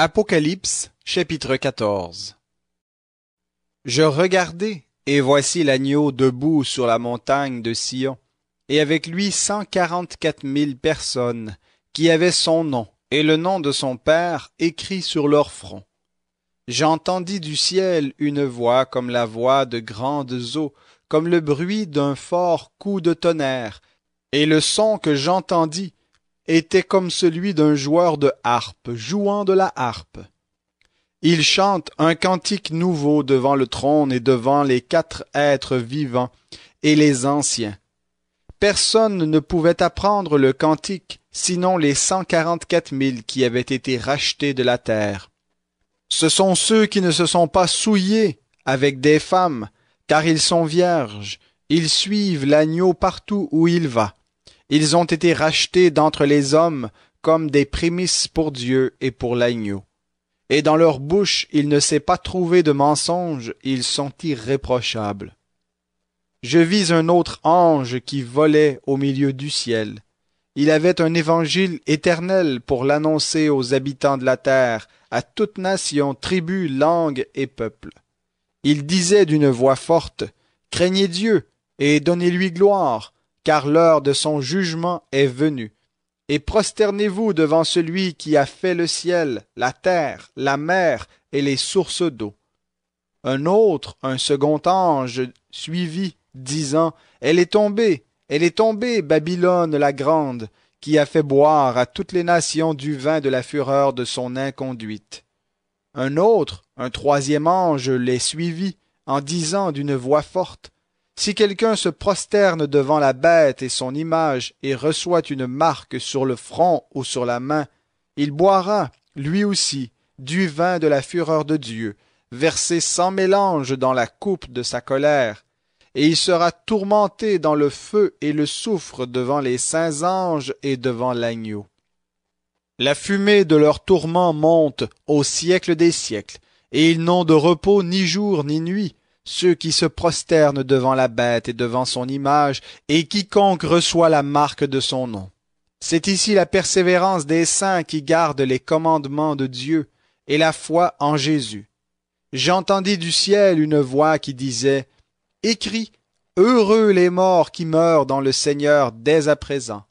Apocalypse, chapitre 14. Je regardai, et voici l'agneau debout sur la montagne de Sion, et avec lui 144 000 personnes, qui avaient son nom et le nom de son Père écrit sur leur front. J'entendis du ciel une voix comme la voix de grandes eaux, comme le bruit d'un fort coup de tonnerre, et le son que j'entendis était comme celui d'un joueur de harpe jouant de la harpe. Il chante un cantique nouveau devant le trône et devant les 4 êtres vivants et les anciens. Personne ne pouvait apprendre le cantique, sinon les 144 000 qui avaient été rachetés de la terre. Ce sont ceux qui ne se sont pas souillés avec des femmes, car ils sont vierges. Ils suivent l'agneau partout où il va. Ils ont été rachetés d'entre les hommes comme des prémices pour Dieu et pour l'agneau. Et dans leur bouche il ne s'est pas trouvé de mensonge, ils sont irréprochables. Je vis un autre ange qui volait au milieu du ciel. Il avait un évangile éternel pour l'annoncer aux habitants de la terre, à toute nation, tribu, langue et peuple. Il disait d'une voix forte, « Craignez Dieu et donnez-lui gloire, car l'heure de son jugement est venue. Et prosternez-vous devant celui qui a fait le ciel, la terre, la mer et les sources d'eau. » Un second ange, suivit, disant, « Elle est tombée, Babylone la grande, qui a fait boire à toutes les nations du vin de la fureur de son inconduite. » Un troisième ange, les suivit, en disant d'une voix forte, « Si quelqu'un se prosterne devant la bête et son image et reçoit une marque sur le front ou sur la main, il boira, lui aussi, du vin de la fureur de Dieu, versé sans mélange dans la coupe de sa colère, et il sera tourmenté dans le feu et le soufre devant les saints anges et devant l'agneau. La fumée de leur tourment monte au siècle des siècles, et ils n'ont de repos ni jour ni nuit, ceux qui se prosternent devant la bête et devant son image, et quiconque reçoit la marque de son nom. C'est ici la persévérance des saints qui gardent les commandements de Dieu, et la foi en Jésus. J'entendis du ciel une voix qui disait, « Écris, heureux les morts qui meurent dans le Seigneur dès à présent. »